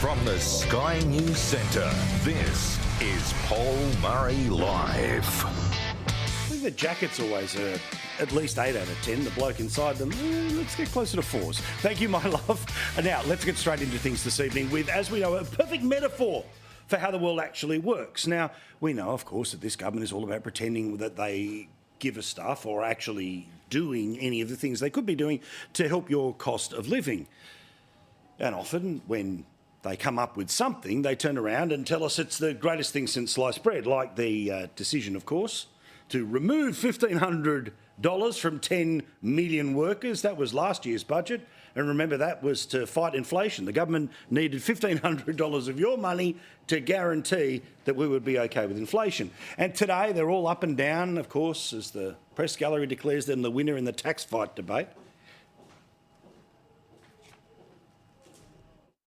From the Sky News Centre, this is Paul Murray Live. I think the jacket's always at least 8 out of 10. The bloke inside them, let's get closer to 4s. Thank you, my love. And now, let's get straight into things this evening with, as we know, a perfect metaphor for how the world actually works. Now, we know, of course, that this government is all about pretending that they give us stuff or actually doing any of the things they could be doing to help your cost of living. And often, when they come up with something, they turn around and tell us it's the greatest thing since sliced bread, like the decision, of course, to remove $1,500 from 10 million workers. That was last year's budget. And remember, that was to fight inflation. The government needed $1,500 of your money to guarantee that we would be OK with inflation. And today, they're all up and down, of course, as the press gallery declares them the winner in the tax fight debate.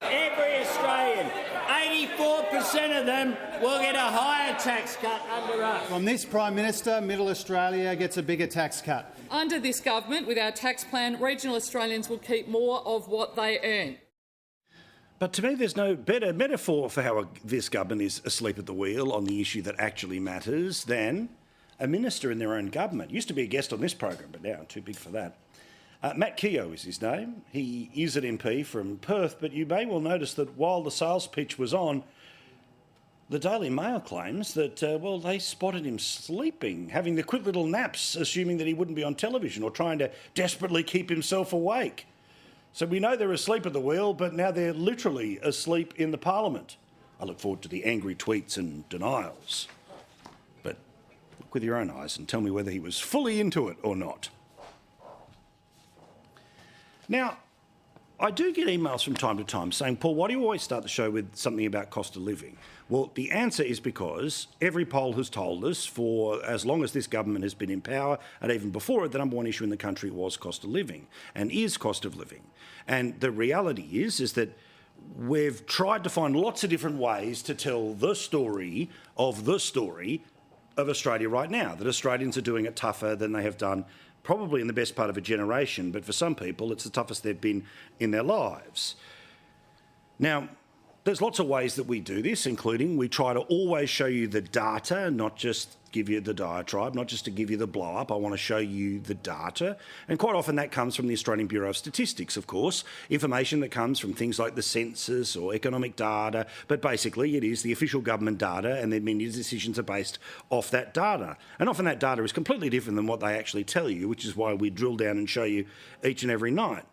Every Australian, 84% of them will get a higher tax cut under us. From this Prime Minister, Middle Australia gets a bigger tax cut. Under this government, with our tax plan, regional Australians will keep more of what they earn. But to me, there's no better metaphor for how this government is asleep at the wheel on the issue that actually matters than a minister in their own government. Used to be a guest on this program, but now I'm too big for that. Matt Keogh is his name. He is an MP from Perth, but you may well notice that while the sales pitch was on, the Daily Mail claims that, well, they spotted him sleeping, having the quick little naps, assuming that he wouldn't be on television or trying to desperately keep himself awake. So we know they're asleep at the wheel, but now they're literally asleep in the Parliament. I look forward to the angry tweets and denials. But look with your own eyes and tell me whether he was fully into it or not. Now, I do get emails from time to time saying, Paul, why do you always start the show with something about cost of living? Well, the answer is because every poll has told us for as long as this government has been in power, and even before it, the number one issue in the country was cost of living and is cost of living. And the reality is that we've tried to find lots of different ways to tell the story of Australia right now, that Australians are doing it tougher than they have done probably in the best part of a generation, but for some people it's the toughest they've been in their lives. Now, there's lots of ways that we do this, including we try to always show you the data, not just give you the diatribe, not just to give you the blow-up. I want to show you the data. And quite often that comes from the Australian Bureau of Statistics, of course, information that comes from things like the census or economic data, but basically it is the official government data, and then many decisions are based off that data. And often that data is completely different than what they actually tell you, which is why we drill down and show you each and every night.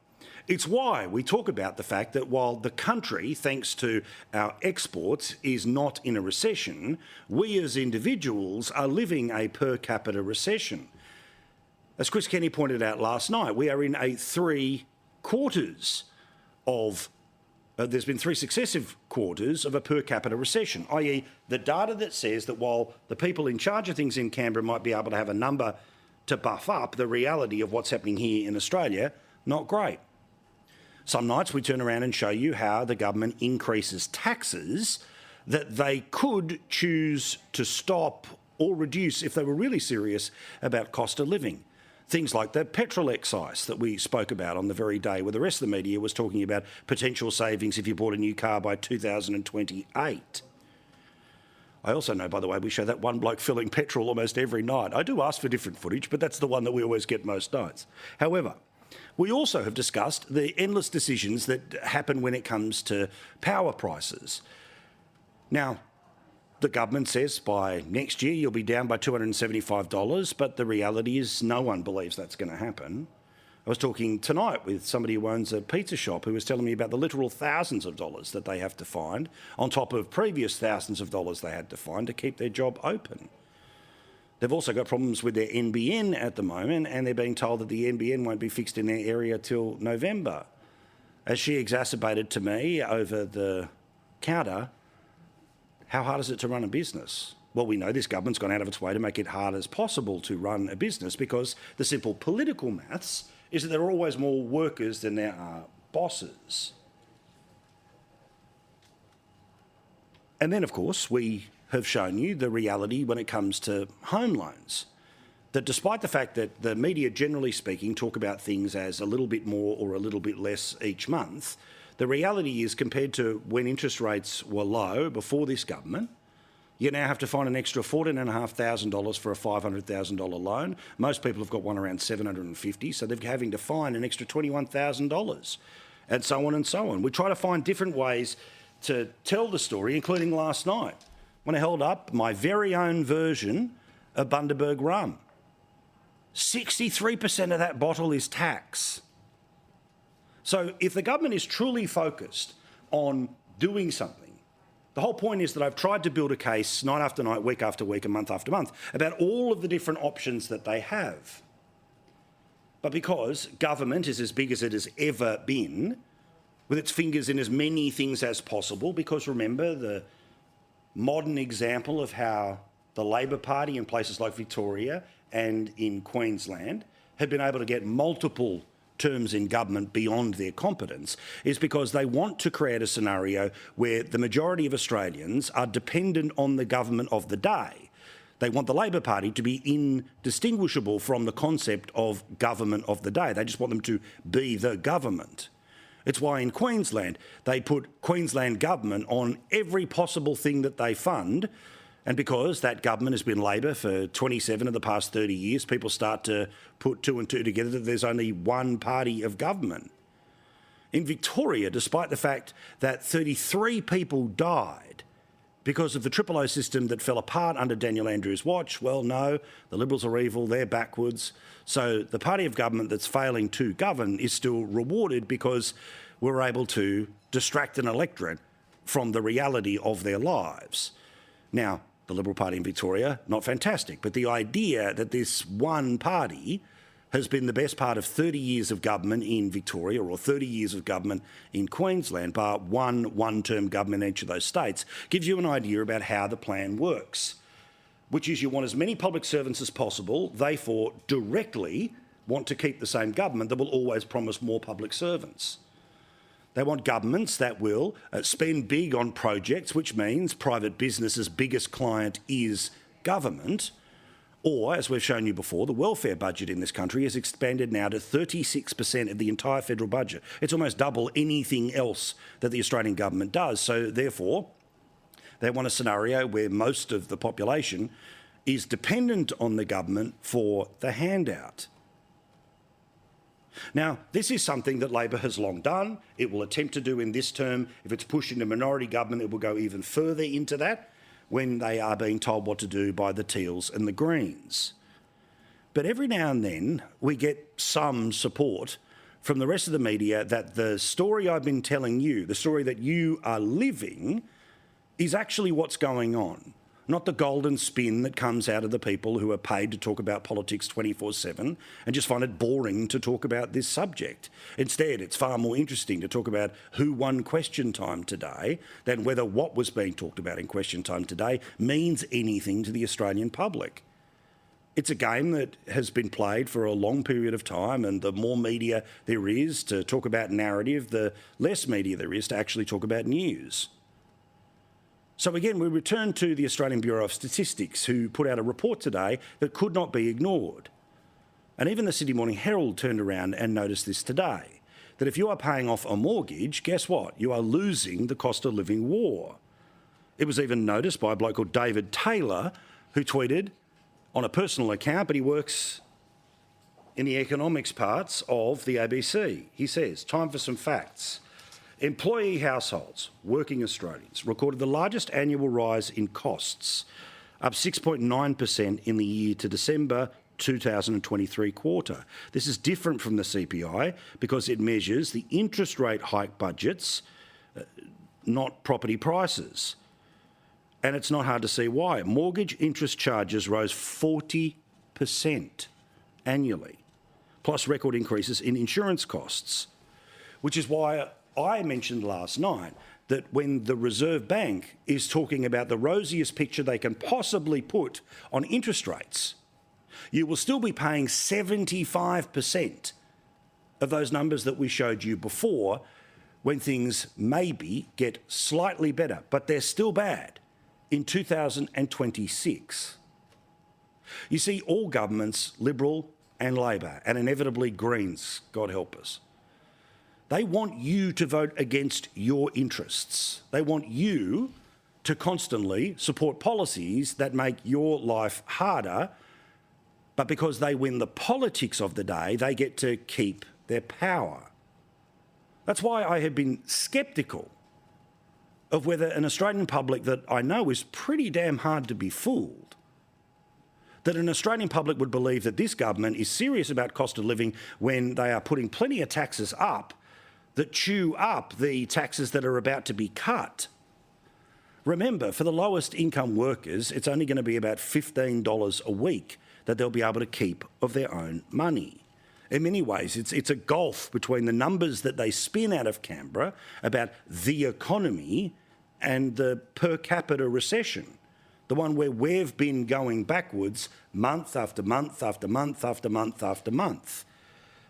It's why we talk about the fact that while the country, thanks to our exports, is not in a recession, we as individuals are living a per capita recession. As Chris Kenny pointed out last night, we are in a 3 quarters of, there's been 3 successive quarters of a per capita recession, i.e. the data that says that while the people in charge of things in Canberra might be able to have a number to buff up, the reality of what's happening here in Australia, not great. Some nights we turn around and show you how the government increases taxes that they could choose to stop or reduce if they were really serious about cost of living. Things like the petrol excise that we spoke about on the very day where the rest of the media was talking about potential savings if you bought a new car by 2028. I also know, by the way, we show that one bloke filling petrol almost every night. I do ask for different footage, but that's the one that we always get most nights. However, we also have discussed the endless decisions that happen when it comes to power prices. Now, the government says by next year you'll be down by $275, but the reality is no one believes that's going to happen. I was talking tonight with somebody who owns a pizza shop who was telling me about the literal thousands of dollars that they have to find on top of previous thousands of dollars they had to find to keep their job open. They've also got problems with their NBN at the moment, and they're being told that the NBN won't be fixed in their area till November. As she exacerbated to me over the counter, how hard is it to run a business? Well, we know this government's gone out of its way to make it hard as possible to run a business because the simple political maths is that there are always more workers than there are bosses. And then, of course, we have shown you the reality when it comes to home loans. That despite the fact that the media, generally speaking, talk about things as a little bit more or a little bit less each month, The reality is, compared to when interest rates were low before this government, you now have to find an extra $14,500 for a $500,000 loan. Most people have got one around $750,000, so they're having to find an extra $21,000, and so on and so on. We try to find different ways to tell the story, including last night, when I held up my very own version of Bundaberg rum. 63% of that bottle is tax. So if the government is truly focused on doing something, the whole point is that I've tried to build a case night after night, week after week, and month after month about all of the different options that they have. But because government is as big as it has ever been, with its fingers in as many things as possible, because remember the modern example of how the Labor Party in places like Victoria and in Queensland have been able to get multiple terms in government beyond their competence is because they want to create a scenario where the majority of Australians are dependent on the government of the day. They want the Labor Party to be indistinguishable from the concept of government of the day. They just want them to be the government. It's why in Queensland they put Queensland government on every possible thing that they fund. And because that government has been Labor for 27 of the past 30 years, people start to put two and two together that there's only one party of government. In Victoria, despite the fact that 33 people died because of the triple O system that fell apart under Daniel Andrews' watch, well, no, the Liberals are evil, they're backwards. So the party of government that's failing to govern is still rewarded because we're able to distract an electorate from the reality of their lives. Now, the Liberal Party in Victoria, not fantastic, but the idea that this one party has been the best part of 30 years of government in Victoria or 30 years of government in Queensland, bar one-term government in each of those states, gives you an idea about how the plan works, which is you want as many public servants as possible, therefore directly want to keep the same government that will always promise more public servants. They want governments that will spend big on projects, which means private business's biggest client is government. Or, as we've shown you before, the welfare budget in this country has expanded now to 36% of the entire federal budget. It's almost double anything else that the Australian government does. So, therefore, they want a scenario where most of the population is dependent on the government for the handout. Now, this is something that Labor has long done. It will attempt to do in this term. If it's pushed into minority government, it will go even further into that when they are being told what to do by the Teals and the Greens. But every now and then, we get some support from the rest of the media that the story I've been telling you, the story that you are living, is actually what's going on. Not the golden spin that comes out of the people who are paid to talk about politics 24/7 and just find it boring to talk about this subject. Instead, it's far more interesting to talk about who won Question Time today than whether what was being talked about in Question Time today means anything to the Australian public. It's a game that has been played for a long period of time, and the more media there is to talk about narrative, the less media there is to actually talk about news. So again, we return to the Australian Bureau of Statistics, who put out a report today that could not be ignored. And even the Sydney Morning Herald turned around and noticed this today, that if you are paying off a mortgage, guess what? You are losing the cost of living war. It was even noticed by a bloke called David Taylor, who tweeted on a personal account, but he works in the economics parts of the ABC. He says, time for some facts. Employee households, working Australians, recorded the largest annual rise in costs, up 6.9% in the year to December 2023 quarter. This is different from the CPI because it measures the interest rate hike budgets, not property prices. And it's not hard to see why. Mortgage interest charges rose 40% annually, plus record increases in insurance costs, which is why I mentioned last night that when the Reserve Bank is talking about the rosiest picture they can possibly put on interest rates, you will still be paying 75% of those numbers that we showed you before when things maybe get slightly better, but they're still bad in 2026. You see, all governments, Liberal and Labor, and inevitably Greens, God help us, They want you to vote against your interests. They want you to constantly support policies that make your life harder, but because they win the politics of the day, they get to keep their power. That's why I have been sceptical of whether an Australian public that I know is pretty damn hard to be fooled, that an Australian public would believe that this government is serious about cost of living when they are putting plenty of taxes up that chew up the taxes that are about to be cut. Remember, for the lowest income workers, it's only going to be about $15 a week that they'll be able to keep of their own money. In many ways, it's a gulf between the numbers that they spin out of Canberra about the economy and the per capita recession, the one where we've been going backwards month after month after month after month after month.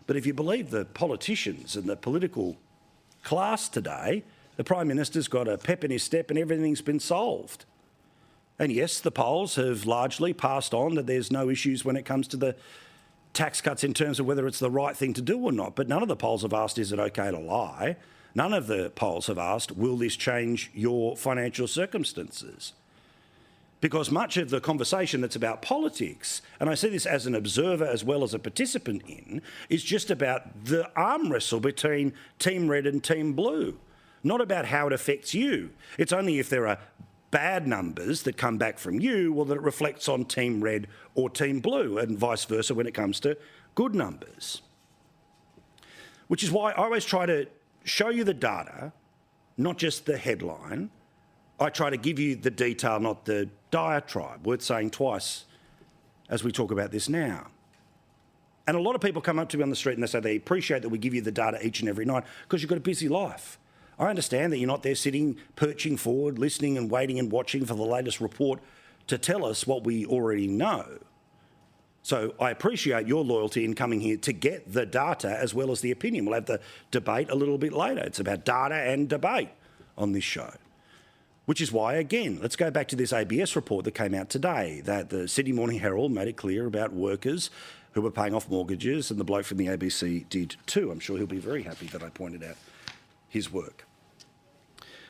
But if you believe the politicians and the political class today, the Prime Minister's got a pep in his step and everything's been solved. And yes, the polls have largely passed on that there's no issues when it comes to the tax cuts in terms of whether it's the right thing to do or not. But none of the polls have asked, is it okay to lie? None of the polls have asked, will this change your financial circumstances? Because much of the conversation that's about politics, and I see this as an observer as well as a participant in, is just about the arm wrestle between Team Red and Team Blue, not about how it affects you. It's only if there are bad numbers that come back from you, well, that it reflects on Team Red or Team Blue, and vice versa when it comes to good numbers. Which is why I always try to show you the data, not just the headline. I try to give you the detail, not the diatribe, worth saying twice as we talk about this now. And a lot of people come up to me on the street and they say they appreciate that we give you the data each and every night because you've got a busy life. I understand that you're not there sitting, perching forward, listening and waiting and watching for the latest report to tell us what we already know. So I appreciate your loyalty in coming here to get the data as well as the opinion. We'll have the debate a little bit later. It's about data and debate on this show. Which is why, again, let's go back to this ABS report that came out today, that the Sydney Morning Herald made it clear about workers who were paying off mortgages, and the bloke from the ABC did too. I'm sure he'll be very happy that I pointed out his work.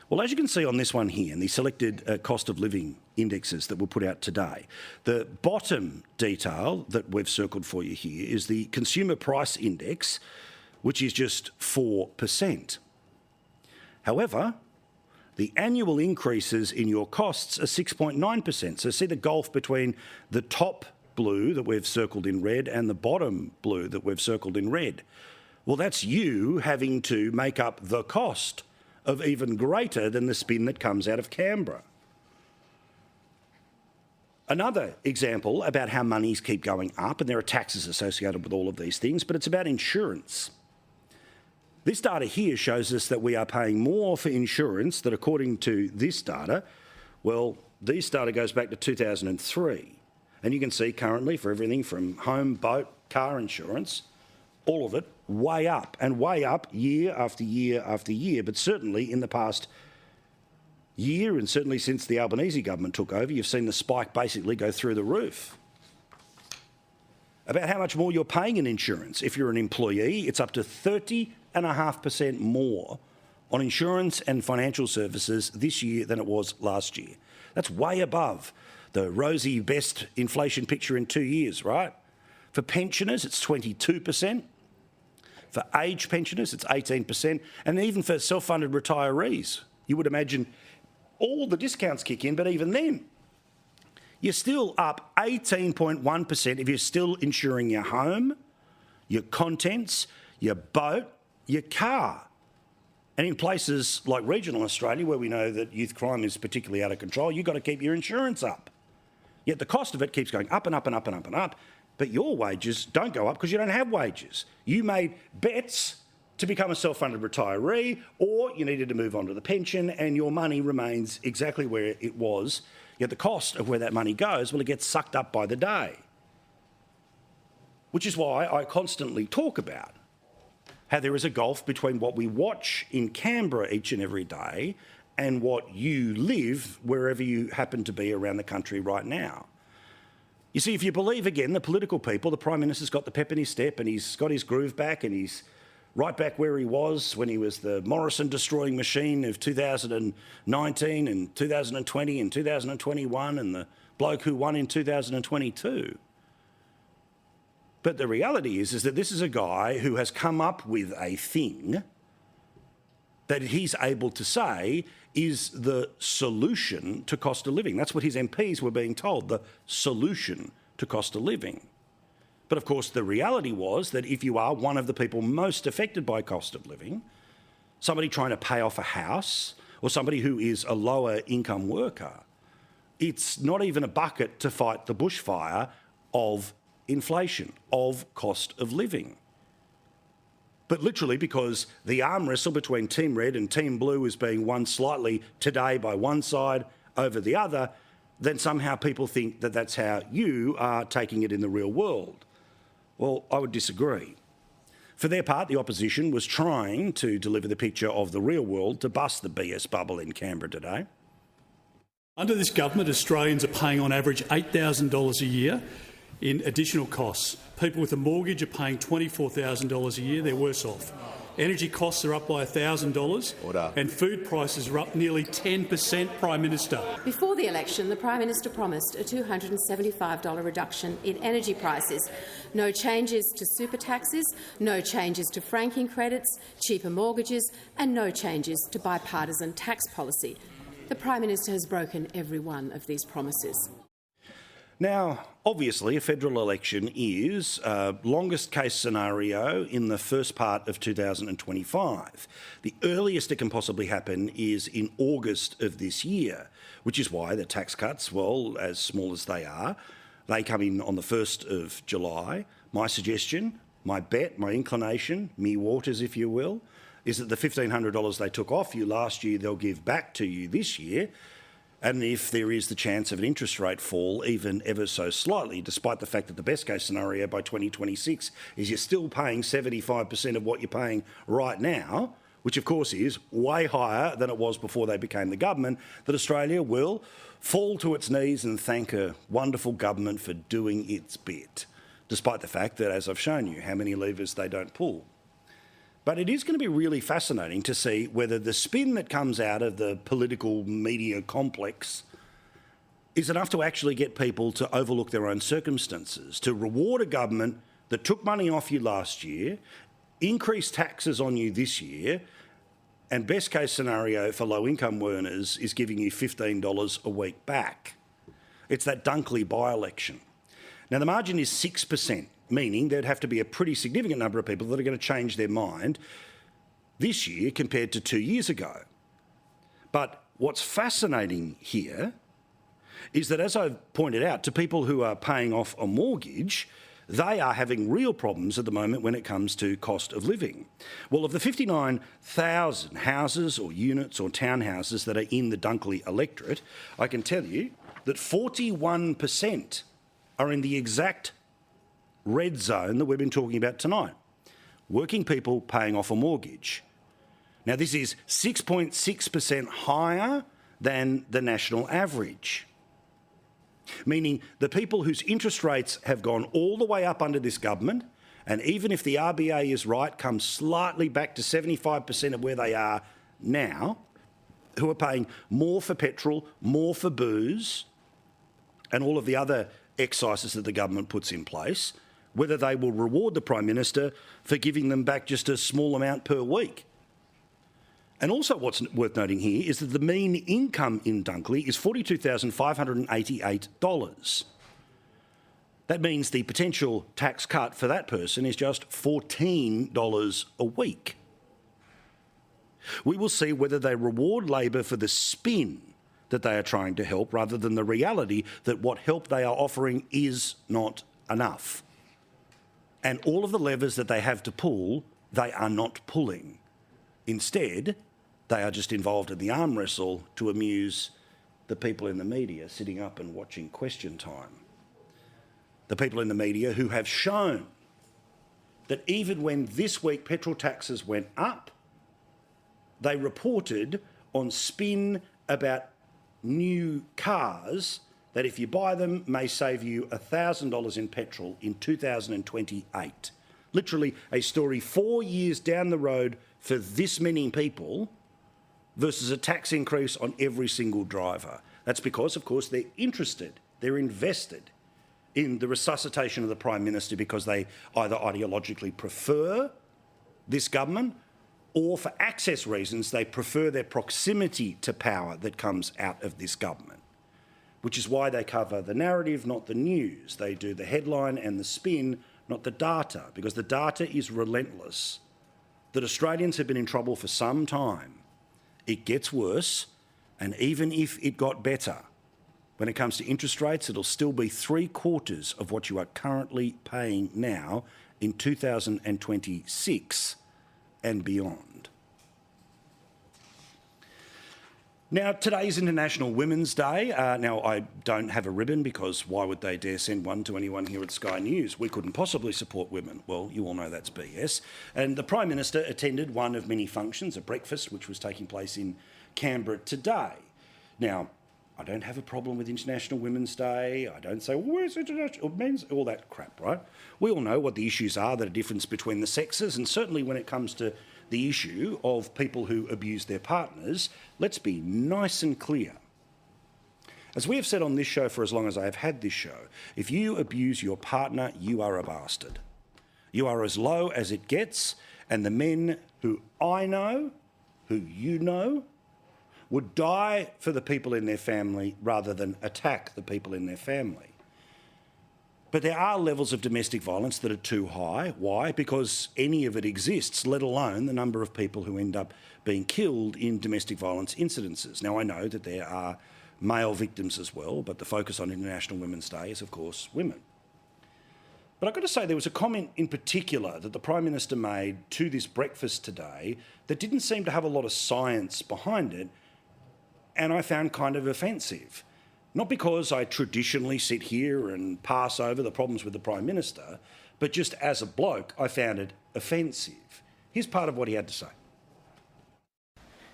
Well, as you can see on this one here, in the selected cost of living indexes that were put out today, the bottom detail that we've circled for you here is the Consumer Price Index, which is just 4%. However, the annual increases in your costs are 6.9%. So see the gulf between the top blue that we've circled in red and the bottom blue that we've circled in red. Well, that's you having to make up the cost of even greater than the spin that comes out of Canberra. Another example about how monies keep going up, and there are taxes associated with all of these things, but it's about insurance. This data here shows us that we are paying more for insurance that, according to this data, well, this data goes back to 2003. And you can see currently for everything from home, boat, car insurance, all of it way up and way up year after year after year. But certainly in the past year, and certainly since the Albanese government took over, you've seen the spike basically go through the roof. About how much more you're paying in insurance. If you're an employee, it's up to 30.5% more on insurance and financial services this year than it was last year. That's way above the rosy best inflation picture in 2 years, right? For pensioners, it's 22%. For age pensioners, it's 18%. And even for self-funded retirees, you would imagine all the discounts kick in, but even then, you're still up 18.1% if you're still insuring your home, your contents, your boat, your car. And in places like regional Australia, where we know that youth crime is particularly out of control, you've got to keep your insurance up. Yet the cost of it keeps going up and up and up and up and up, but your wages don't go up because you don't have wages. You made bets to become a self-funded retiree, or you needed to move on to the pension, and your money remains exactly where it was. Yet the cost of where that money goes, well, it gets sucked up by the day. Which is why I constantly talk about how there is a gulf between what we watch in Canberra each and every day and what you live wherever you happen to be around the country right now. You see, if you believe, again, the political people, the Prime Minister's got the pep in his step and he's got his groove back and he's right back where he was when he was the Morrison destroying machine of 2019 and 2020 and 2021 and the bloke who won in 2022. But the reality is that this is a guy who has come up with a thing that he's able to say is the solution to cost of living. That's what his MPs were being told, the solution to cost of living. But of course, the reality was that if you are one of the people most affected by cost of living, somebody trying to pay off a house or somebody who is a lower income worker, it's not even a bucket to fight the bushfire of inflation, of cost of living. But literally because the arm wrestle between Team Red and Team Blue is being won slightly today by one side over the other, then somehow people think that that's how you are taking it in the real world. Well, I would disagree. For their part, the opposition was trying to deliver the picture of the real world to bust the BS bubble in Canberra today. Under this government, Australians are paying on average $8,000 a year in additional costs. People with a mortgage are paying $24,000 a year. They're worse off. Energy costs are up by $1,000 and food prices are up nearly 10%, Prime Minister. Before the election, the Prime Minister promised a $275 reduction in energy prices. No changes to super taxes, no changes to franking credits, cheaper mortgages and no changes to bipartisan tax policy. The Prime Minister has broken every one of these promises. Now, obviously, a federal election is longest case scenario in the first part of 2025. The earliest it can possibly happen is in August of this year, which is why the tax cuts, well, as small as they are, they come in on the 1st of July. My suggestion, my bet, my inclination, me waters if you will, is that the $1,500 they took off you last year, they'll give back to you this year. And if there is the chance of an interest rate fall, even ever so slightly, despite the fact that the best case scenario by 2026 is you're still paying 75% of what you're paying right now, which of course is way higher than it was before they became the government, that Australia will fall to its knees and thank a wonderful government for doing its bit, despite the fact that, as I've shown you, how many levers they don't pull. But it is going to be really fascinating to see whether the spin that comes out of the political media complex is enough to actually get people to overlook their own circumstances, to reward a government that took money off you last year, increased taxes on you this year, and best case scenario for low-income earners is giving you $15 a week back. It's that Dunkley by-election. Now, the margin is 6%. Meaning there'd have to be a pretty significant number of people that are going to change their mind this year compared to 2 years ago. But what's fascinating here is that, as I've pointed out, to people who are paying off a mortgage, they are having real problems at the moment when it comes to cost of living. Well, of the 59,000 houses or units or townhouses that are in the Dunkley electorate, I can tell you that 41% are in the exact red zone that we've been talking about tonight. Working people paying off a mortgage. Now, this is 6.6% higher than the national average, meaning the people whose interest rates have gone all the way up under this government, and even if the RBA is right, come slightly back to 75% of where they are now, who are paying more for petrol, more for booze, and all of the other excises that the government puts in place, whether they will reward the Prime Minister for giving them back just a small amount per week. And also what's worth noting here is that the mean income in Dunkley is $42,588. That means the potential tax cut for that person is just $14 a week. We will see whether they reward Labor for the spin that they are trying to help rather than the reality that what help they are offering is not enough. And all of the levers that they have to pull, they are not pulling. Instead, they are just involved in the arm wrestle to amuse the people in the media sitting up and watching Question Time. The people in the media who have shown that even when this week petrol taxes went up, they reported on spin about new cars that if you buy them may save you $1,000 in petrol in 2028. Literally a story 4 years down the road for this many people versus a tax increase on every single driver. That's because, of course, they're interested, they're invested in the resuscitation of the Prime Minister because they either ideologically prefer this government or for access reasons they prefer their proximity to power that comes out of this government, which is why they cover the narrative, not the news. They do the headline and the spin, not the data, because the data is relentless. That Australians have been in trouble for some time. It gets worse, and even if it got better, when it comes to interest rates, it'll still be 3/4 of what you are currently paying now in 2026 and beyond. Now, today is International Women's Day. Now, I don't have a ribbon because why would they dare send one to anyone here at Sky News? We couldn't possibly support women. Well, you all know that's BS. And the Prime Minister attended one of many functions, a breakfast, which was taking place in Canberra today. Now, I don't have a problem with International Women's Day. I don't say, well, where's International Men's, all that crap, right? We all know what the issues are that are difference between the sexes, and certainly when it comes to the issue of people who abuse their partners, let's be nice and clear. As we have said on this show for as long as I have had this show, if you abuse your partner, you are a bastard. You are as low as it gets, and the men who I know, who you know, would die for the people in their family rather than attack the people in their family. But there are levels of domestic violence that are too high. Why? Because any of it exists, let alone the number of people who end up being killed in domestic violence incidences. Now, I know that there are male victims as well, but the focus on International Women's Day is, of course, women. But I've got to say there was a comment in particular that the Prime Minister made to this breakfast today that didn't seem to have a lot of science behind it, and I found kind of offensive. Not because I traditionally sit here and pass over the problems with the Prime Minister, but just as a bloke, I found it offensive. Here's part of what he had to say.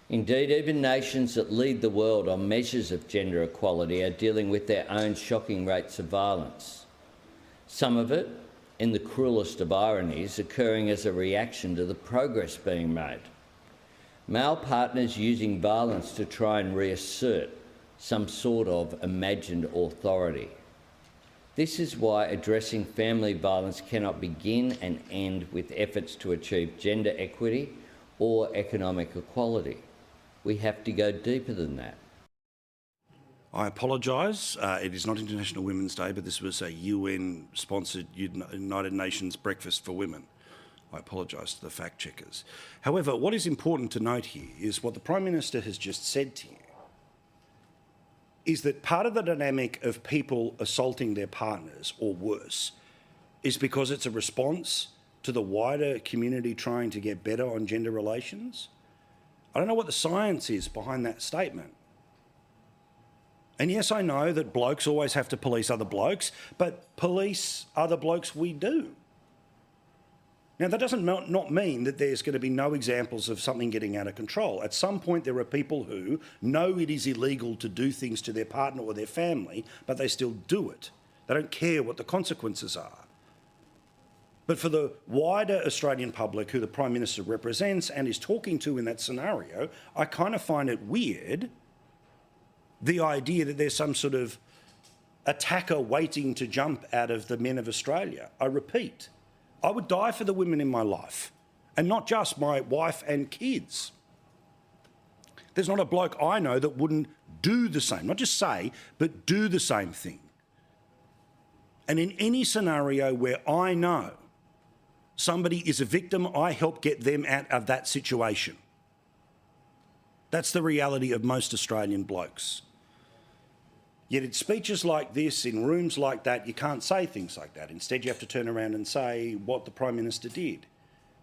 Indeed, even nations that lead the world on measures of gender equality are dealing with their own shocking rates of violence. Some of it, in the cruelest of ironies, occurring as a reaction to the progress being made. Male partners using violence to try and reassert some sort of imagined authority. This is why addressing family violence cannot begin and end with efforts to achieve gender equity or economic equality. We have to go deeper than that. I apologise. It is not International Women's Day, but this was a UN-sponsored United Nations breakfast for women. I apologise to the fact checkers. However, what is important to note here is what the Prime Minister has just said to you is that part of the dynamic of people assaulting their partners, or worse, is because it's a response to the wider community trying to get better on gender relations. I don't know what the science is behind that statement. And yes, I know that blokes always have to police other blokes, but police other blokes we do. Now, that doesn't not mean that there's going to be no examples of something getting out of control. At some point, there are people who know it is illegal to do things to their partner or their family, but they still do it. They don't care what the consequences are. But for the wider Australian public who the Prime Minister represents and is talking to in that scenario, I kind of find it weird, the idea that there's some sort of attacker waiting to jump out of the men of Australia. I repeat, I would die for the women in my life, and not just my wife and kids. There's not a bloke I know that wouldn't do the same, not just say, but do the same thing. And in any scenario where I know somebody is a victim, I help get them out of that situation. That's the reality of most Australian blokes. Yet in speeches like this, in rooms like that, you can't say things like that. Instead, you have to turn around and say what the Prime Minister did.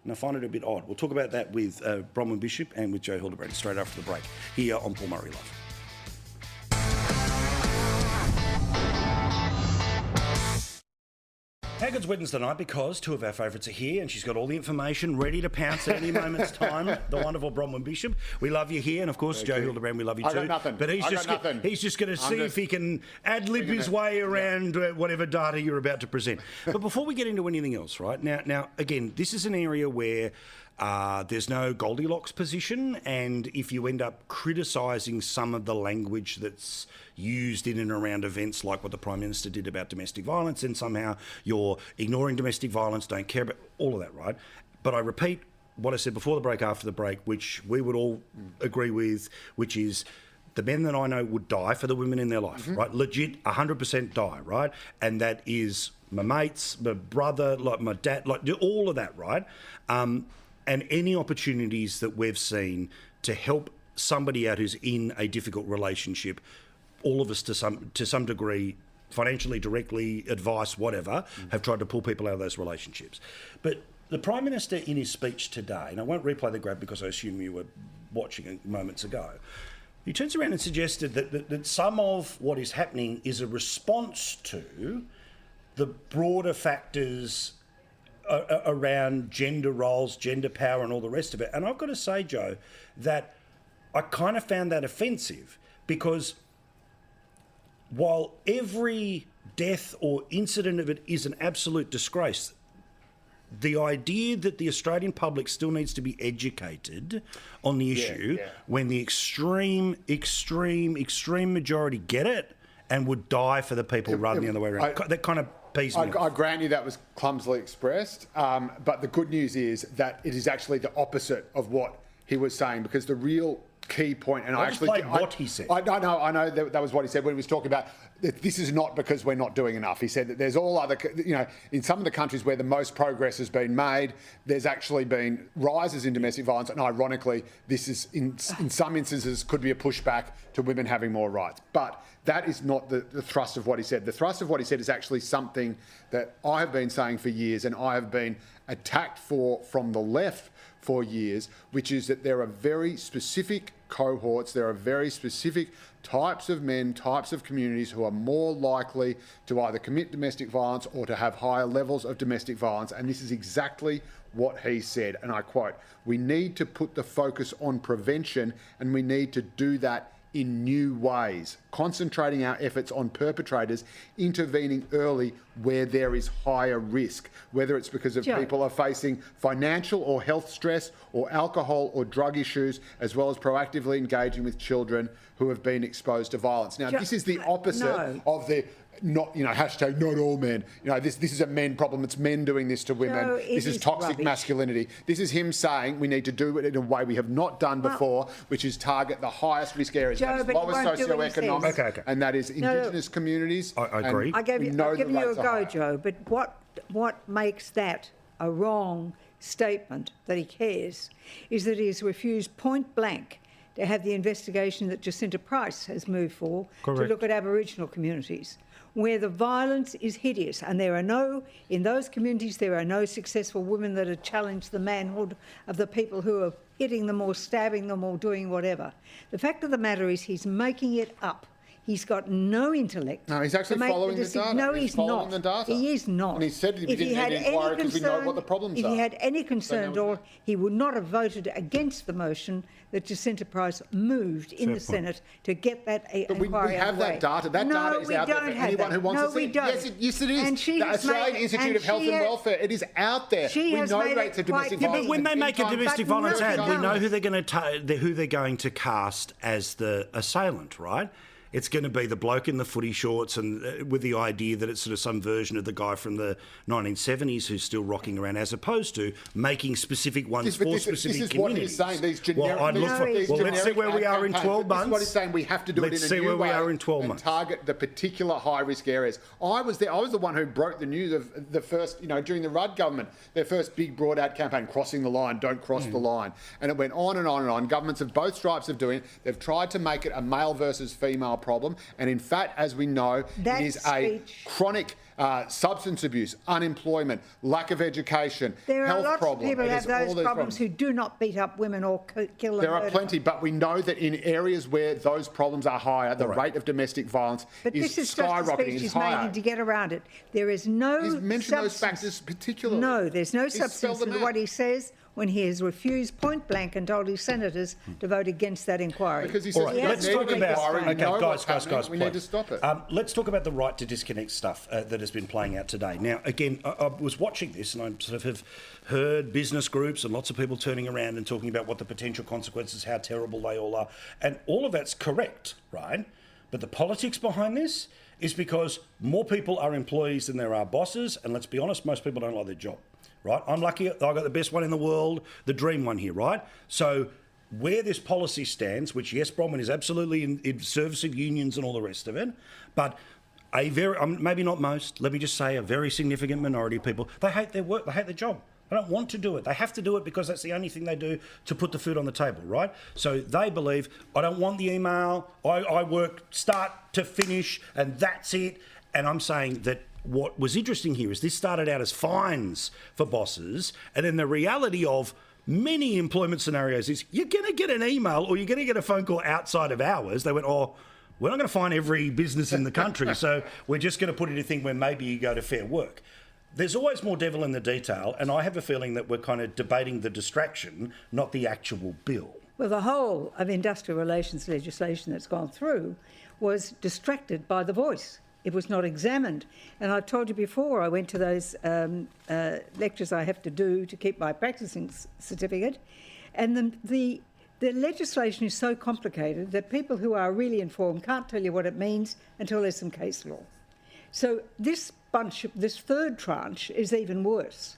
And I find it a bit odd. We'll talk about that with Bronwyn Bishop and with Joe Hildebrand straight after the break here on Paul Murray Live. How good's Wednesday night? Because two of our favourites are here and she's got all the information ready to pounce at any moment's time. The wonderful Bronwyn Bishop. We love you here. And, of course, Joe Hildebrand, we love you too. I got nothing. But he's just going to see if he can ad-lib his way around whatever data you're about to present. But before we get into anything else, right, now, again, this is an area where there's no Goldilocks position, and if you end up criticising some of the language that's used in and around events like what the Prime Minister did about domestic violence, and somehow you're ignoring domestic violence, don't care about all of that, right? But I repeat what I said before the break, after the break, which we would all agree with, which is the men that I know would die for the women in their life, right? Legit, 100% die, right? And that is my mates, my brother, like my dad, like all of that, right? And any opportunities that we've seen to help somebody out who's in a difficult relationship, all of us to some degree, financially, directly, advice, whatever, have tried to pull people out of those relationships. But the Prime Minister in his speech today, and I won't replay the grab because I assume you were watching it moments ago, he turns around and suggested that some of what is happening is a response to the broader factors around gender roles, gender power and all the rest of it. And I've got to say, Joe, that I kind of found that offensive because while every death or incident of it is an absolute disgrace, the idea that the Australian public still needs to be educated on the issue when the extreme majority get it and would die for the people rather than the other way around. That kind of pees me off. I grant you that was clumsily expressed, but the good news is that it is actually the opposite of what he was saying, because the real key point, and I actually played what he said. I know that was what he said when he was talking about this is not because we're not doing enough. He said that there's all other, in some of the countries where the most progress has been made, there's actually been rises in domestic violence, and ironically, this is in some instances could be a pushback to women having more rights. But that is not the thrust of what he said. The thrust of what he said is actually something that I have been saying for years, and I have been attacked from the left for years, which is that there are very specific cohorts, there are very specific types of men, types of communities who are more likely to either commit domestic violence or to have higher levels of domestic violence. And this is exactly what he said. And I quote, "We need to put the focus on prevention, and we need to do that in new ways, concentrating our efforts on perpetrators, intervening early where there is higher risk, whether it's because of people are facing financial or health stress or alcohol or drug issues, as well as proactively engaging with children who have been exposed to violence." Now, this is the opposite of the hashtag not all men. This is a men problem. It's men doing this to women. Joe, this is toxic masculinity. This is him saying we need to do it in a way we have not done before, which is target the highest risk areas. Joe, that is lowest socioeconomic, and that is Indigenous communities. I agree. I'll give you a go, Joe, but what makes that a wrong statement that he cares is that he has refused point blank to have the investigation that Jacinta Price has moved for to look at Aboriginal communities, where the violence is hideous, and in those communities there are no successful women that have challenged the manhood of the people who are hitting them or stabbing them or doing whatever. The fact of the matter is he's making it up. He's got no intellect. No, he's actually following the data. No, he's not. The data. He is not. And he said he didn't need an inquiry because we know what the problems are. If he had any concern at all, he would not have voted against the motion that Jacinta Price moved in the Senate to get that inquiry. But we have that data. That data is out there for anyone who wants to see it. Yes, it is. And the Australian Institute of Health and Welfare. It is out there. We know rates of domestic violence. But when they make a domestic violence ad, we know who they're going to cast as the assailant, right? It's going to be the bloke in the footy shorts, and with the idea that it's sort of some version of the guy from the 1970s who's still rocking around, as opposed to making specific ones for specific communities. This is what he's saying. These generic. Let's see where we are in 12 months. This is what he's saying. We have to do it in a new way. Let's see where we are in 12 months. And target the particular high-risk areas. I was there. I was the one who broke the news of the first, during the Rudd government, their first big broad ad campaign, crossing the line, don't cross the line. And it went on and on and on. Governments of both stripes of doing it. They've tried to make it a male versus female problem. And in fact, as we know, it is a chronic substance abuse, unemployment, lack of education, There health are lots problems. of people who have It is all those these problems who do not beat up women or kill them. There are plenty, but we know that in areas where those problems are higher, the rate of domestic violence But is this is just a skyrocketing. speech It's he's higher. made to get around it. There is no He's mentioned those substance. factors particularly. No, there's no He's spelled substance them to out. what he says when he has refused point blank and told his senators to vote against that inquiry. Because he says, All right, let's talk about. Okay, guys, we please. need to stop it. Let's talk about the right to disconnect stuff that has been playing out today. Now, again, I was watching this and I sort of have heard business groups and lots of people turning around and talking about what the potential consequences, how terrible they all are, and all of that's correct, right? But the politics behind this is because more people are employees than there are bosses, and let's be honest, most people don't like their job. Right, I'm lucky I got the best one in the world, the dream one here, right? So where this policy stands, which, yes, Bronwyn is absolutely in service of unions and all the rest of it, but a very, maybe not most, let me just say a very significant minority of people, they hate their work, they hate their job. They don't want to do it. They have to do it because that's the only thing they do to put the food on the table, right? So they believe, I don't want the email, I work start to finish and that's it. And I'm saying that what was interesting here is this started out as fines for bosses, and then the reality of many employment scenarios is you're going to get an email or you're going to get a phone call outside of hours. They went, oh, we're not going to fine every business in the country, so we're just going to put in a thing where maybe you go to Fair Work. There's always more devil in the detail, and I have a feeling that we're kind of debating the distraction, not the actual bill. Well, the whole of industrial relations legislation that's gone through was distracted by the voice. It was not examined. And I've told you before, I went to those lectures I have to do to keep my practicing certificate, and the legislation is so complicated that people who are really informed can't tell you what it means until there's some case law. So this third tranche is even worse.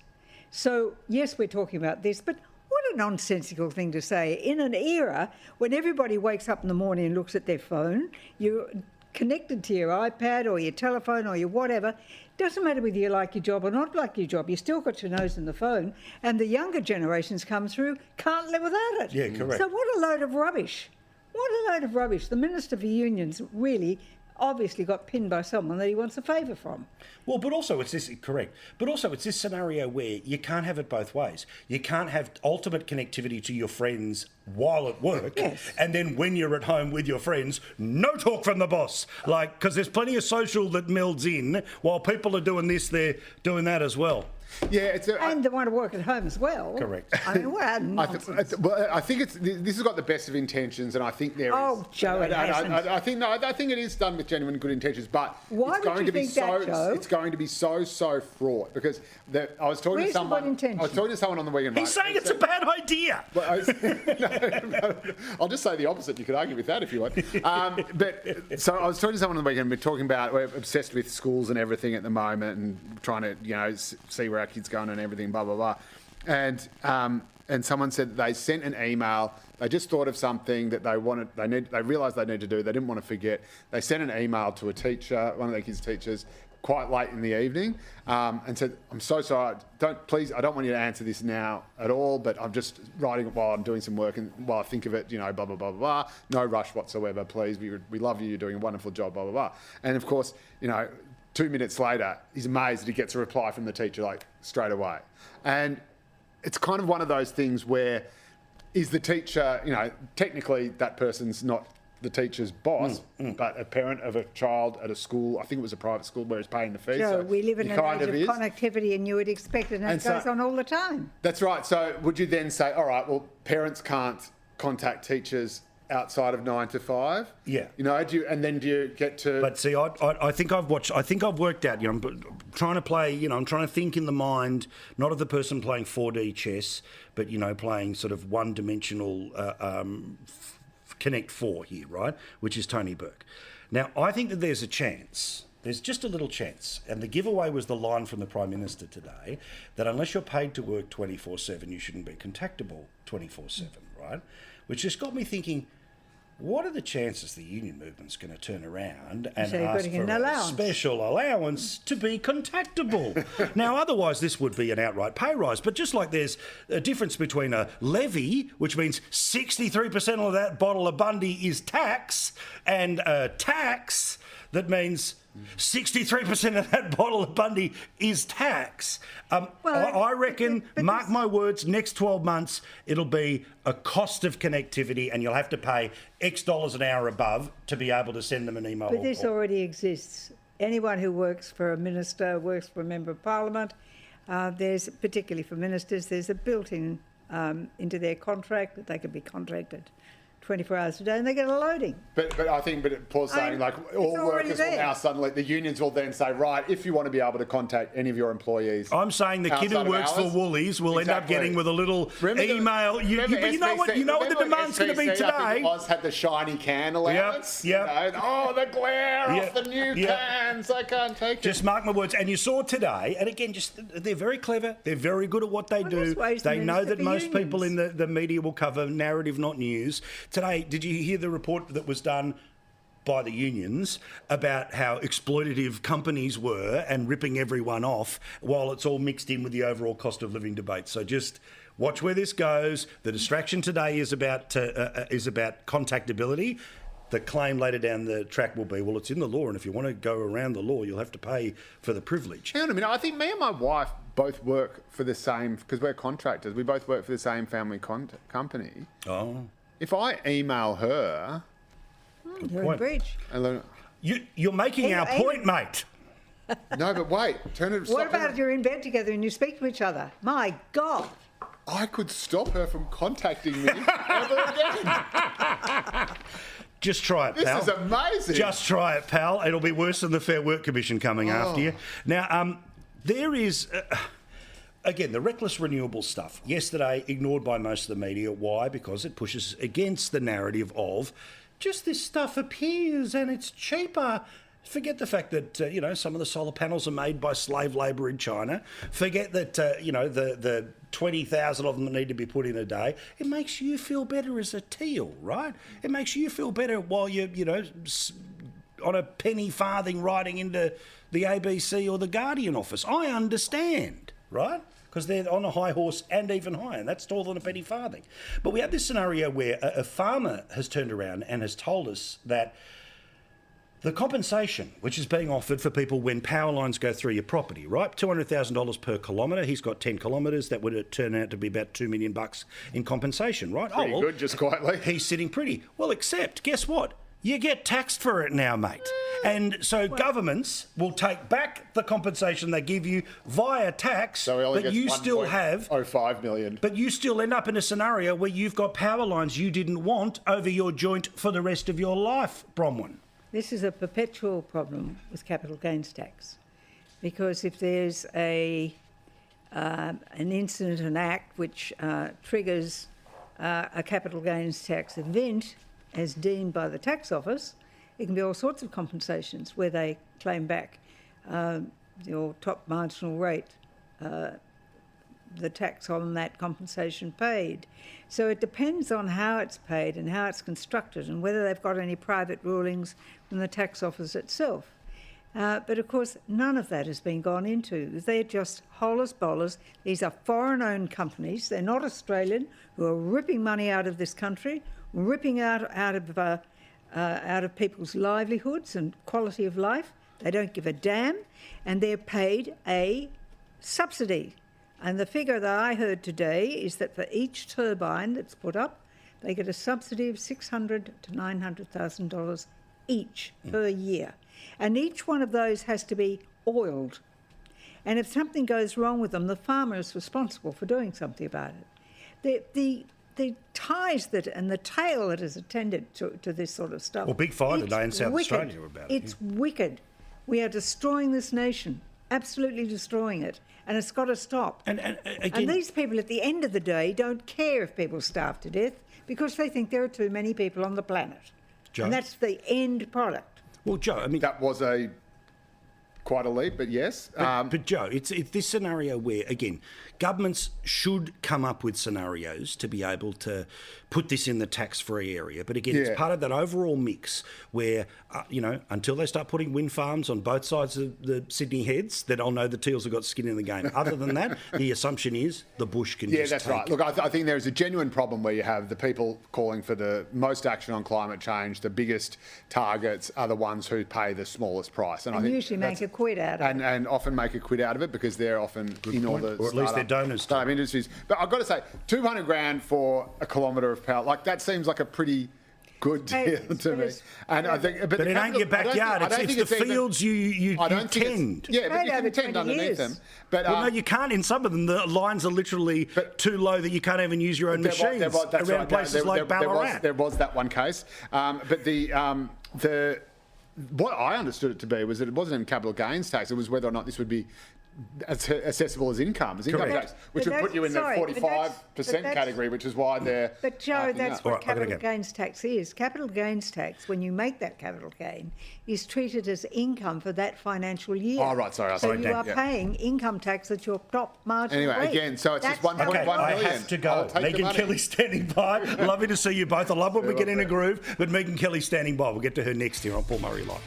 So, yes, we're talking about this, but what a nonsensical thing to say. In an era when everybody wakes up in the morning and looks at their phone, you're connected to your iPad or your telephone or your whatever. Doesn't matter whether you like your job or not like your job, you still got your nose in the phone, and the younger generations come through, can't live without it. Yeah, correct. So what a load of rubbish. What a load of rubbish. The Minister for Unions really obviously got pinned by someone that he wants a favour from. Well, but also it's this, correct, but also it's this scenario where you can't have it both ways. You can't have ultimate connectivity to your friends while at work, yes, and then when you're at home with your friends, no talk from the boss. Like, because there's plenty of social that melds in while people are doing this, they're doing that as well. Yeah, and they want to work at home as well. Correct. I mean, what a nonsense. I think this has got the best of intentions, and I think there is. Oh, Joe, it hasn't. I think it is done with genuine good intentions, but Why it's would going you to be think that, Joe? It's going to be so fraught because I was talking Where's to someone. the good intention? I was talking to someone on the weekend. He's saying it's a bad idea. Well, no, I'll just say the opposite. You could argue with that if you want. But so I was talking to someone on the weekend. We're talking about we're obsessed with schools and everything at the moment, and trying to see where our kids going and everything. Blah blah blah, and someone said that they sent an email. They just thought of something that they wanted. They realised they need to do. They didn't want to forget. They sent an email to a teacher, one of their kids' teachers, quite late in the evening, and said, "I'm so sorry. I don't want you to answer this now at all. But I'm just writing it while I'm doing some work and while I think of it. Blah blah blah blah blah. No rush whatsoever. Please, we love you. You're doing a wonderful job. Blah blah blah." And of course, 2 minutes later, he's amazed that he gets a reply from the teacher like straight away. And it's kind of one of those things where is the teacher, technically that person's not the teacher's boss, but a parent of a child at a school. I think it was a private school where he's paying the fee. Joe, so we live in an age of is. connectivity, and you would expect it, and it goes on all the time. That's right. So would you then say, all right, well, parents can't contact teachers outside of 9 to 5? Yeah. Do you get to... But see, I think I've worked out, I'm trying to play, I'm trying to think in the mind, not of the person playing 4D chess, but, playing sort of one-dimensional Connect 4 here, right, which is Tony Burke. Now, I think that there's a chance, there's just a little chance, and the giveaway was the line from the Prime Minister today, that unless you're paid to work 24/7, you shouldn't be contactable 24/7, right? Which just got me thinking, what are the chances the union movement's going to turn around and ask for a special allowance to be contactable? Now, otherwise, this would be an outright pay rise. But just like there's a difference between a levy, which means 63% of that bottle of Bundy is tax, and a tax that means 63% of that bottle of Bundy is tax. I reckon, mark my words, next 12 months it'll be a cost of connectivity and you'll have to pay X dollars an hour above to be able to send them an email. But this already exists. Anyone who works for a minister, works for a member of parliament, there's, particularly for ministers, there's a built-in into their contract that they can be contracted 24 hours a day and they get a loading. But I think, Paul's saying, like, all workers will now suddenly, the unions will then say, right, if you want to be able to contact any of your employees. I'm saying the kid who works for Woolies will end up getting with a little email. But you know what the demand's going to be today? I think Oz had the shiny can allowance. Yep. The glare off the new cans. I can't take it. Just mark my words. And you saw today, and again, they're very clever. They're very good at what they do. They know that most people in the media will cover narrative, not news. Today, did you hear the report that was done by the unions about how exploitative companies were and ripping everyone off while it's all mixed in with the overall cost of living debate? So just watch where this goes. The distraction today is about contactability. The claim later down the track will be, well, it's in the law, and if you want to go around the law, you'll have to pay for the privilege. Hang on a minute. I think me and my wife both work for the same, because we're contractors, we both work for the same family company. Oh. If I email her... You're in breach. You're making our point, mate. No, but wait. What about if you're in bed together and you speak to each other? My God. I could stop her from contacting me ever again. Just try it, pal. This is amazing. Just try it, pal. It'll be worse than the Fair Work Commission coming after you. Now, there is... Again, the reckless renewable stuff, yesterday ignored by most of the media. Why? Because it pushes against the narrative of just this stuff appears and it's cheaper. Forget the fact that, some of the solar panels are made by slave labour in China. Forget that, the 20,000 of them that need to be put in a day. It makes you feel better as a teal, right? It makes you feel better while you're, on a penny farthing riding into the ABC or the Guardian office. I understand, right? Because they're on a high horse and even higher, and that's taller than a penny farthing. But we have this scenario where a farmer has turned around and has told us that the compensation which is being offered for people when power lines go through your property, right? $200,000 per kilometre. He's got 10 kilometres. That would turn out to be about $2 million in compensation, right? Pretty good, just quietly. He's sitting pretty. Well, except, guess what? You get taxed for it now, mate. And so governments will take back the compensation they give you via tax, so but you still have $1.05 million. But you still end up in a scenario where you've got power lines you didn't want over your joint for the rest of your life, Bronwyn. This is a perpetual problem with capital gains tax, because if there's an incident, an act which triggers a capital gains tax event as deemed by the tax office, it can be all sorts of compensations where they claim back your top marginal rate, the tax on that compensation paid. So it depends on how it's paid and how it's constructed and whether they've got any private rulings from the tax office itself. But of course, none of that has been gone into. They're just holers bolers. These are foreign-owned companies. They're not Australian, who are ripping money out of this country, ripping out of people's livelihoods and quality of life. They don't give a damn, and they're paid a subsidy. And the figure that I heard today is that for each turbine that's put up, they get a subsidy of $600,000 to $900,000 each per year. And each one of those has to be oiled. And if something goes wrong with them, the farmer is responsible for doing something about it. The ties that and the tail that is attended to this sort of stuff. Well, big fire today in South Australia about it. It's wicked. We are destroying this nation, absolutely destroying it, and it's got to stop. And again, these people at the end of the day don't care if people starve to death because they think there are too many people on the planet. Joe? And that's the end product. Well, Joe, I mean... That was a quite a leap, but yes. But Joe, it's this scenario where, again, governments should come up with scenarios to be able to put this in the tax-free area. But again, it's part of that overall mix where, until they start putting wind farms on both sides of the Sydney Heads, that I'll know the Teals have got skin in the game. Other than that, the assumption is the bush can just that's right. Look, I think there is a genuine problem where you have the people calling for the most action on climate change. The biggest targets are the ones who pay the smallest price. And I think usually make a quid out of it. And often make a quid out of it because they're often in all the or at least they're donors startup industries. But I've got to say, $200,000 for a kilometre of power, like that seems like a pretty good deal to me. And I think, but it ain't your backyard. It's the fields you tend. Yeah, but you can tend underneath them. But no, you can't. In some of them, the lines are literally too low that you can't even use your own machines around places like Ballarat. There was that one case. But what I understood it to be was that it wasn't in capital gains tax. It was whether or not this would be accessible as income tax, which would put you in the 45% category, which is why they're... But Joe, that's what capital gains tax is. Capital gains tax, when you make that capital gain, is treated as income for that financial year. Oh, right, sorry. So you are paying income tax at your top margin rate. Anyway, again, so it's just 1.1 million. I have to go. Megyn Kelly standing by. Lovely to see you both. I love when we get in a groove, but Megyn Kelly standing by. We'll get to her next here on Paul Murray Live.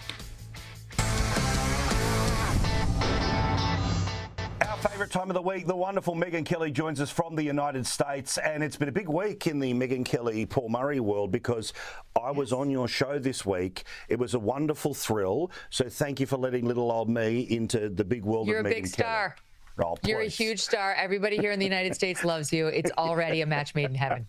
Favourite time of the week, the wonderful Megyn Kelly joins us from the United States, and it's been a big week in the Megyn Kelly, Paul Murray world because I was on your show this week. It was a wonderful thrill, so thank you for letting little old me into the big world of Megyn Kelly. You're a big star. Oh, you're a huge star. Everybody here in the United States loves you. It's already a match made in heaven.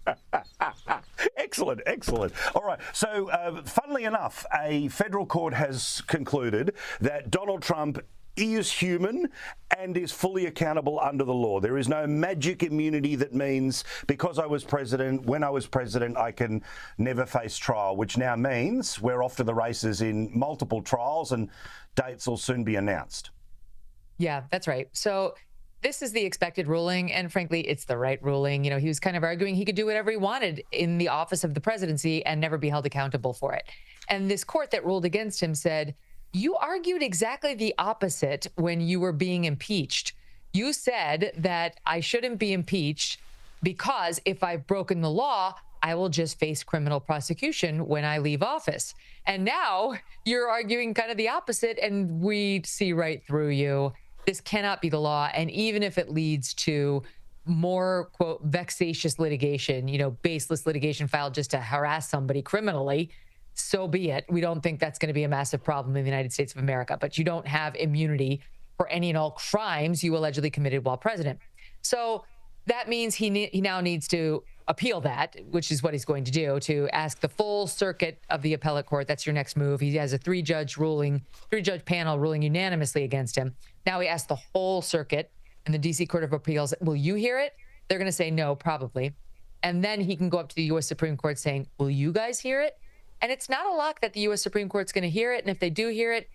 Excellent, excellent. All right, so funnily enough, a federal court has concluded that Donald Trump is human and is fully accountable under the law. There is no magic immunity that means because I was president, when I was president, I can never face trial, which now means we're off to the races in multiple trials and dates will soon be announced. Yeah, that's right. So this is the expected ruling, and frankly, it's the right ruling. You know, he was kind of arguing he could do whatever he wanted in the office of the presidency and never be held accountable for it. And this court that ruled against him said, you argued exactly the opposite when you were being impeached. You said that I shouldn't be impeached because if I've broken the law, I will just face criminal prosecution when I leave office. And now you're arguing kind of the opposite, and we see right through you. This cannot be the law. And even if it leads to more, quote, vexatious litigation, baseless litigation filed just to harass somebody criminally, so be it. We don't think that's going to be a massive problem in the United States of America, but you don't have immunity for any and all crimes you allegedly committed while president. So that means he now needs to appeal that, which is what he's going to do, to ask the full circuit of the appellate court. That's your next move. He has a three-judge panel ruling unanimously against him. Now he asks the whole circuit in the D.C. Court of Appeals, will you hear it? They're going to say no, probably. And then he can go up to the U.S. Supreme Court saying, will you guys hear it? And it's not a lock that the U.S. Supreme Court's going to hear it. And if they do hear it,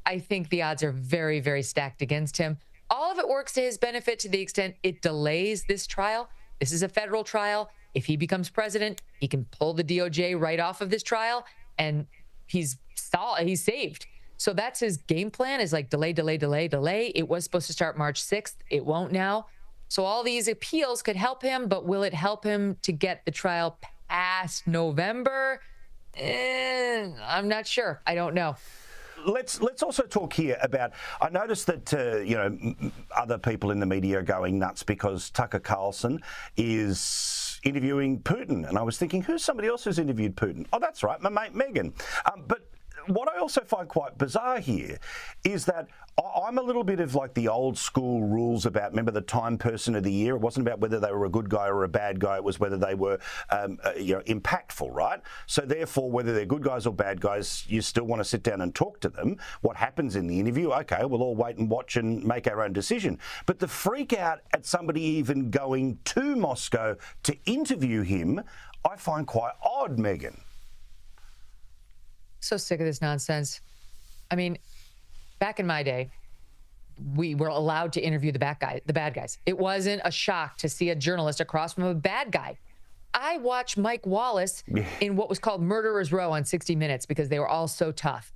I think the odds are very, very stacked against him. All of it works to his benefit to the extent it delays this trial. This is a federal trial. If he becomes president, he can pull the DOJ right off of this trial, and he's saved. So that's his game plan, is like delay. It was supposed to start March 6th. It won't now. So all these appeals could help him, but will it help him to get the trial past November? I'm not sure. I don't know. Let's also talk here about, I noticed that, other people in the media are going nuts because Tucker Carlson is interviewing Putin. And I was thinking, who's somebody else who's interviewed Putin? Oh, that's right, my mate Megyn. But what I also find quite bizarre here is that I'm a little bit of like the old school rules about, remember the Time Person of the Year? It wasn't about whether they were a good guy or a bad guy. It was whether they were, impactful, right? So therefore, whether they're good guys or bad guys, you still want to sit down and talk to them. What happens in the interview? Okay, we'll all wait and watch and make our own decision. But the freak out at somebody even going to Moscow to interview him, I find quite odd, Megyn. So sick of this nonsense. I mean, back in my day, we were allowed to interview the bad guys. It wasn't a shock to see a journalist across from a bad guy. I watched Mike Wallace in what was called Murderer's Row on 60 Minutes because they were all so tough.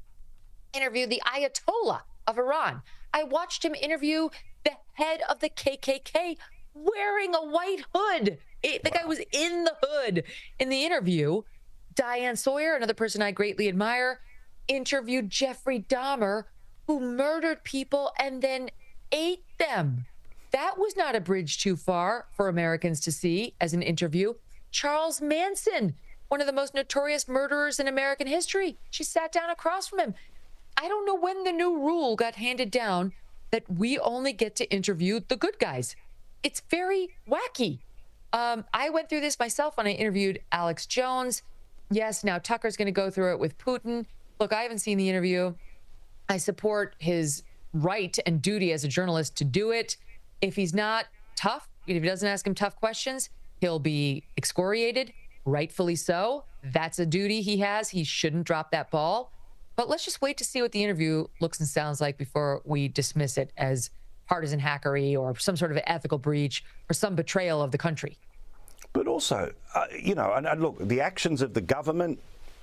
Interviewed the Ayatollah of Iran. I watched him interview the head of the KKK wearing a white hood. The guy was in the hood in the interview. Diane Sawyer, another person I greatly admire, interviewed Jeffrey Dahmer, who murdered people and then ate them. That was not a bridge too far for Americans to see as an interview. Charles Manson, one of the most notorious murderers in American history. She sat down across from him. I don't know when the new rule got handed down that we only get to interview the good guys. It's very wacky. I went through this myself when I interviewed Alex Jones. Yes, now Tucker's going to go through it with Putin. Look, I haven't seen the interview. I support his right and duty as a journalist to do it. If he's not tough, if he doesn't ask him tough questions, he'll be excoriated, rightfully so. That's a duty he has. He shouldn't drop that ball. But let's just wait to see what the interview looks and sounds like before we dismiss it as partisan hackery or some sort of ethical breach or some betrayal of the country. But also, and look, the actions of the government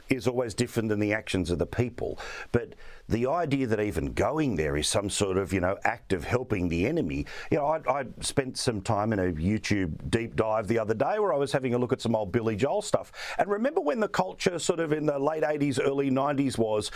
is always different than the actions of the people. But the idea that even going there is some sort of, act of helping the enemy. I spent some time in a YouTube deep dive the other day where I was having a look at some old Billy Joel stuff. And remember when the culture sort of in the late 80s, early 90s was,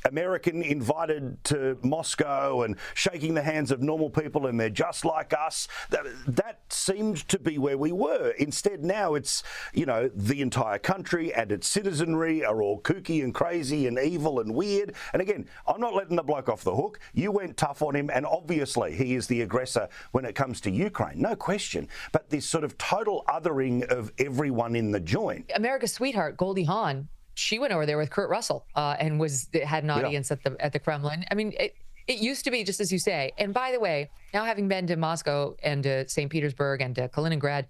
American invited to Moscow and shaking the hands of normal people and they're just like us. That seemed to be where we were. Instead, now it's, the entire country and its citizenry are all kooky and crazy and evil and weird. And again, I'm not letting the bloke off the hook. You went tough on him and obviously he is the aggressor when it comes to Ukraine, no question. But this sort of total othering of everyone in the joint. America's sweetheart, Goldie Hawn, she went over there with Kurt Russell and had an audience at the Kremlin. I mean, it used to be just as you say. And by the way, now having been to Moscow and to St. Petersburg and to Kaliningrad,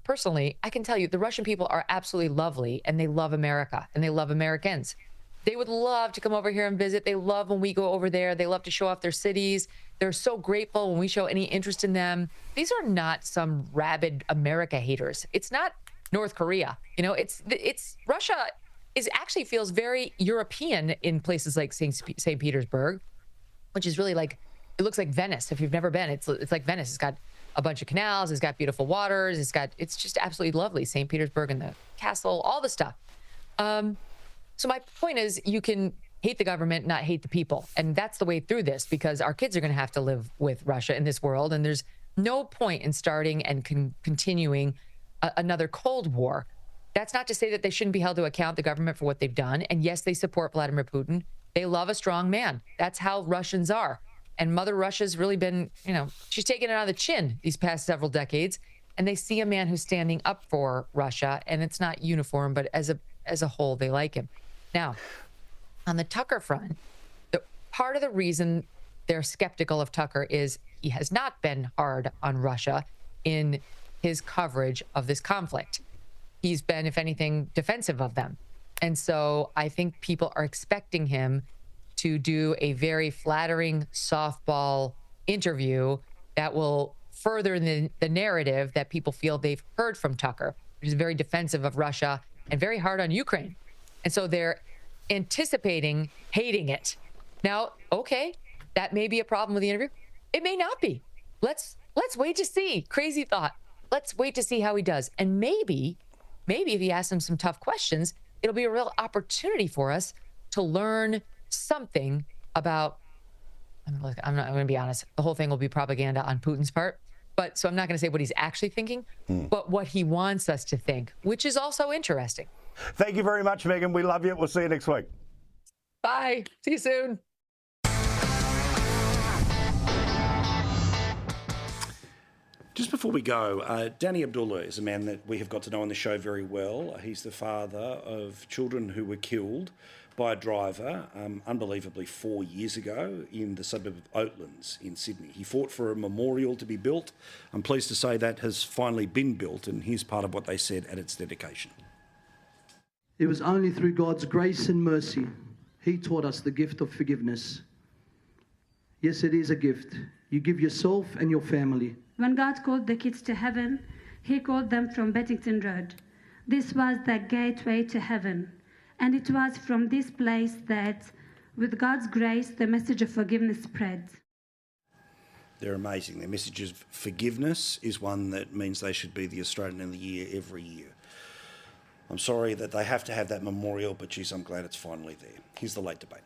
personally, I can tell you the Russian people are absolutely lovely and they love America and they love Americans. They would love to come over here and visit. They love when we go over there. They love to show off their cities. They're so grateful when we show any interest in them. These are not some rabid America haters. It's not North Korea. It's Russia. Actually feels very European in places like St. Petersburg, which is really like, it looks like Venice. If you've never been, it's like Venice. It's got a bunch of canals. It's got beautiful waters. It's just absolutely lovely. St. Petersburg and the castle, all the stuff. So my point is you can hate the government, not hate the people. And that's the way through this because our kids are going to have to live with Russia in this world. And there's no point in starting and continuing another Cold War. That's not to say that they shouldn't be held to account, the government, for what they've done. And yes, they support Vladimir Putin. They love a strong man. That's how Russians are. And Mother Russia's really been, she's taken it on the chin these past several decades. And they see a man who's standing up for Russia. And it's not uniform, but as a whole, they like him. Now, on the Tucker front, part of the reason they're skeptical of Tucker is he has not been hard on Russia in his coverage of this conflict. He's been, if anything, defensive of them. And so I think people are expecting him to do a very flattering softball interview that will further the narrative that people feel they've heard from Tucker, which is very defensive of Russia and very hard on Ukraine. And so they're anticipating hating it. Now, okay, that may be a problem with the interview. It may not be. Let's wait to see. Crazy thought. Let's wait to see how he does. And maybe if he asks him some tough questions, it'll be a real opportunity for us to learn something about, I'm going to be honest, the whole thing will be propaganda on Putin's part. But so I'm not going to say what he's actually thinking, but what he wants us to think, which is also interesting. Thank you very much, Megyn. We love you. We'll see you next week. Bye. See you soon. Just before we go, Danny Abdullah is a man that we have got to know on the show very well. He's the father of children who were killed by a driver, unbelievably 4 years ago, in the suburb of Oatlands in Sydney. He fought for a memorial to be built. I'm pleased to say that has finally been built, and here's part of what they said at its dedication. It was only through God's grace and mercy He taught us the gift of forgiveness. Yes, it is a gift. You give yourself and your family. When God called the kids to heaven, He called them from Bettington Road. This was the gateway to heaven. And it was from this place that With God's grace, the message of forgiveness spreads. They're amazing. Their message of forgiveness is one that means they should be the Australian of the Year every year. I'm sorry that they have to have that memorial, but geez, I'm glad it's finally there. Here's the late debate.